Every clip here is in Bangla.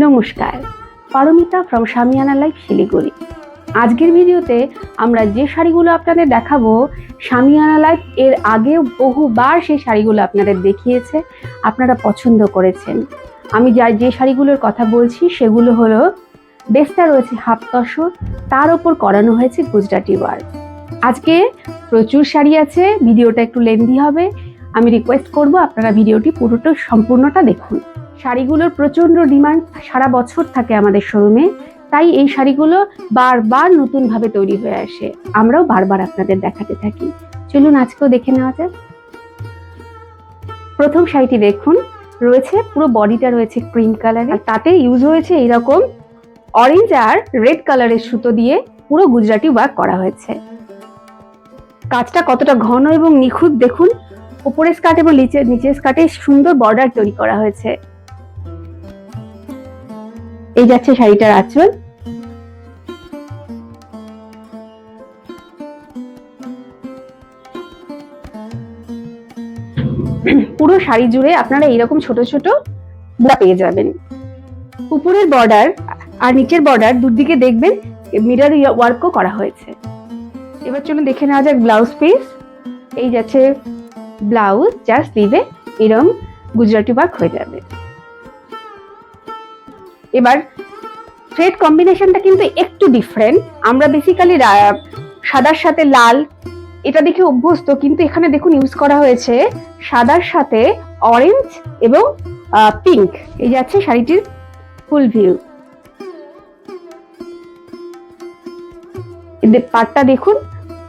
নমস্কার, পারমিতা ফ্রম শামিয়ানা লাইফ শিলিগুড়ি। আজকের ভিডিওতে আমরা যে শাড়িগুলো আপনাদের দেখাবো, শামিয়ানা লাইফ এর আগেও বহুবার সেই শাড়িগুলো আপনাদের দেখিয়েছে, আপনারা পছন্দ করেছেন। আমি যে শাড়িগুলোর কথা বলছি সেগুলো হলো, বেসটা রয়েছে হাফ তসর, তার ওপর করানো হয়েছে গুজরাটি ওয়ার্ক। আজকে প্রচুর শাড়ি আছে, ভিডিওটা একটু লেন্দি হবে। আমি রিকোয়েস্ট করব আপনারা ভিডিওটি সম্পূর্ণটা দেখুন। শাড়িগুলোর প্রচন্ড ডিমান্ড সারা বছর থাকে আমাদের শোরুমে, তাই এই শাড়িগুলো বারবার নতুনভাবে তৈরি হয়ে আসে, আমরাও বারবার আপনাদের দেখাতে থাকি। চলুন আজকেও দেখে নেওয়া যাক। প্রথম শাড়িটি দেখুন, রয়েছে পুরো বডিটা রয়েছে ক্রিম কালারে, তাতে ইউজ হয়েছে এইরকম অরেঞ্জ আর রেড কালারের সুতো দিয়ে পুরো গুজরাটি ওয়ার্ক করা হয়েছে। কাজটা কতটা ঘন এবং নিখুঁত দেখুন। উপরের স্কার্ট এবং নিচের স্কার্টে সুন্দর বর্ডার তৈরি করা হয়েছে। এই যাচ্ছে শাড়িটার আঁচল। পুরো শাড়ি জুড়ে আপনারা এইরকম ছোট ছোট বুটা পেয়ে যাবেন। উপরের বর্ডার আর নিচের বর্ডার দুদিকে দেখবেন মিরর ওয়ার্কও করা হয়েছে। এবার চলুন দেখে নেওয়া যাক ব্লাউজ পিস। এই যাচ্ছে ব্লাউজ, যার স্লিভে এরকম গুজরাটি ওয়ার্ক হয়ে যাবে। এবার থ্রেড কম্বিনেশনটা কিন্তু একটু ডিফারেন্ট। আমরা বেসিক্যালি সাদার সাথে লাল এটা দেখে অভ্যস্ত, কিন্তু এখানে দেখুন ইউজ করা হয়েছে সাদার সাথে অরেঞ্জ এবং পিঙ্ক। এই যাচ্ছে শাড়িটির ফুল ভিউ। পাটটা দেখুন,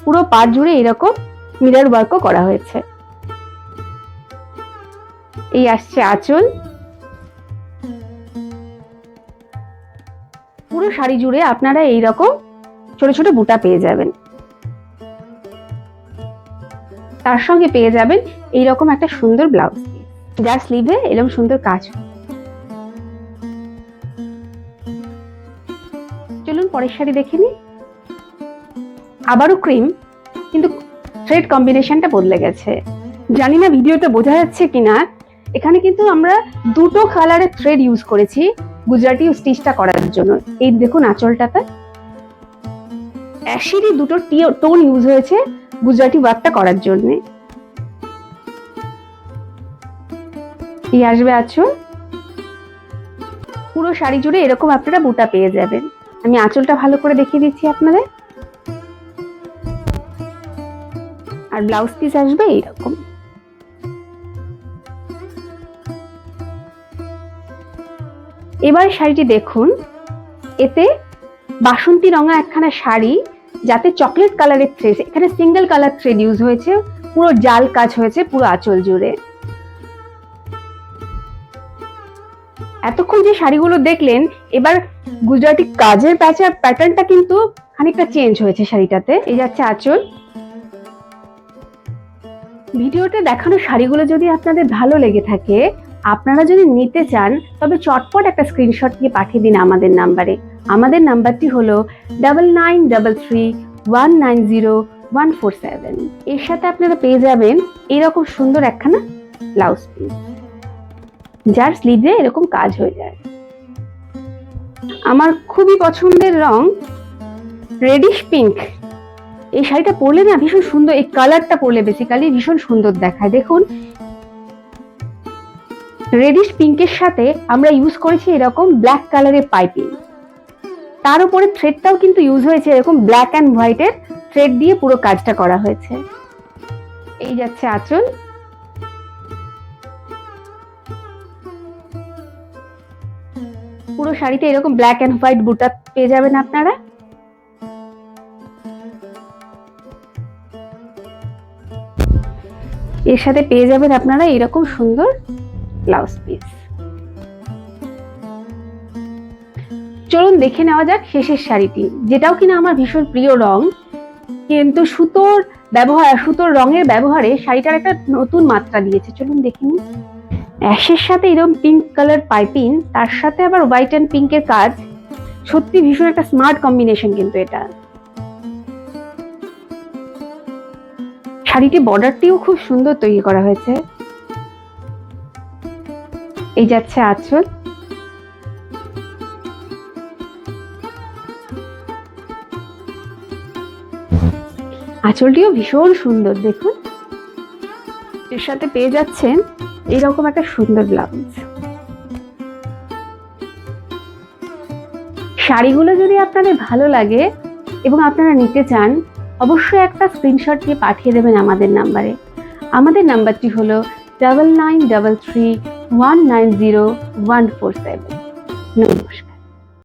পুরো পাট জুড়ে এরকম মিরর ওয়ার্কও করা হয়েছে। এই আসছে আঁচল। পুরো শাড়ি জুড়ে আপনারা এইরকম ছোট ছোট বুটা পেয়ে যাবেন। তার সঙ্গে পেয়ে যাবেন এইরকম একটা সুন্দর ব্লাউজ, যার স্লিভে এরকম সুন্দর কাজ। চলুন পরের শাড়ি দেখে নিই। আবারও ক্রিম, কিন্তু থ্রেড কম্বিনেশনটা বদলে গেছে। জানি না ভিডিওটা বোঝা যাচ্ছে কিনা, এখানে কিন্তু আমরা দুটো কালারের থ্রেড ইউজ করেছি গুজরাটি স্টিচটা করার জন্য। এই দেখুন আঁচলটাতে অ্যাশিডি দুটো টোন ইউজ হয়েছে গুজরাটি ওয়ার্কটা করার জন্য। এই আসবে আঁচল। পুরো শাড়ি জুড়ে এরকম আপনারা বুটা পেয়ে যাবেন। আমি আঁচলটা ভালো করে দেখিয়ে দিচ্ছি আপনাদের। আর ব্লাউজ পিস আসবে এইরকম। এবার শাড়িটি দেখুন, এতে বাসন্তী রঙা একখানা শাড়ি, যাতে চকলেট কালারের থ্রেড, এখানে সিঙ্গেল কালার থ্রেড ইউজ হয়েছে, পুরো জাল কাজ হয়েছে পুরো আঁচল জুড়ে। এতক্ষণ যে শাড়িগুলো দেখলেন, এবার গুজরাটি কাজের প্যাটার্নটা কিন্তু খানিকটা চেঞ্জ হয়েছে শাড়িটাতে। এই যাচ্ছে আঁচল। ভিডিওতে দেখানো শাড়িগুলো যদি আপনাদের ভালো লেগে থাকে, আপনারা যদি নিতে চান, তবে চটপট একটা স্ক্রিনশট দিয়ে পাঠিয়ে দিন আমাদের নাম্বারে। আমাদের নাম্বারটি হলো 9933190147। এর সাথে আপনারা পেয়ে যাবেন এরকম সুন্দর একখানা ব্লাউজ পিস, যার স্লিভে এরকম কাজ হয়ে যায়। আমার খুবই পছন্দের রং রেডিশ পিঙ্ক। এই শাড়িটা পরলে না ভীষণ সুন্দর, এই কালারটা পরলে বেসিক্যালি ভীষণ সুন্দর দেখায়। দেখুন রেডিশ পিঙ্কের সাথে আমরা ইউজ করেছি এরকম ব্ল্যাক কালারের পাইপিং, তার উপরে থ্রেডটাও কিন্তু ইউজ হয়েছে এরকম ব্ল্যাক অ্যান্ড হোয়াইটের থ্রেড দিয়ে পুরো কাজটা করা হয়েছে। এই যাচ্ছে আঁচল। পুরো শাড়িতে এরকম ব্ল্যাক অ্যান্ড হোয়াইট বুটা পেয়ে যাবেন আপনারা। এর সাথে পেয়ে যাবেন আপনারা এরকম সুন্দর ব্লাউজ পিস। চলুন দেখে নেওয়া যাক শেষের শাড়িটি, যেটাও কিনা আমার ভীষণ প্রিয় রং, কিন্তু সুতোর রঙের ব্যবহারে শাড়িটার একটা নতুন মাত্রা দিয়েছে। চলুন দেখে নিই। অ্যাশের সাথে এরকম পিঙ্ক কালার পাইপিং, তার সাথে আবার হোয়াইট অ্যান্ড পিঙ্কের কাজ, সত্যি ভীষণ একটা স্মার্ট কম্বিনেশন কিন্তু এটা। শাড়িটি বর্ডারটিও খুব সুন্দর তৈরি করা হয়েছে। এই যাচ্ছে আঁচল। আঁচলটিও ভীষণ সুন্দর, দেখুন। এর সাথে পেয়ে যাচ্ছেন এইরকম একটা সুন্দর ব্লাউজ। শাড়িগুলো যদি আপনাদের ভালো লাগে এবং আপনারা নিতে চান, অবশ্যই একটা স্ক্রিনশট দিয়ে পাঠিয়ে দেবেন আমাদের নাম্বারে। আমাদের নাম্বারটি হলো 9933190147। নমস্কার।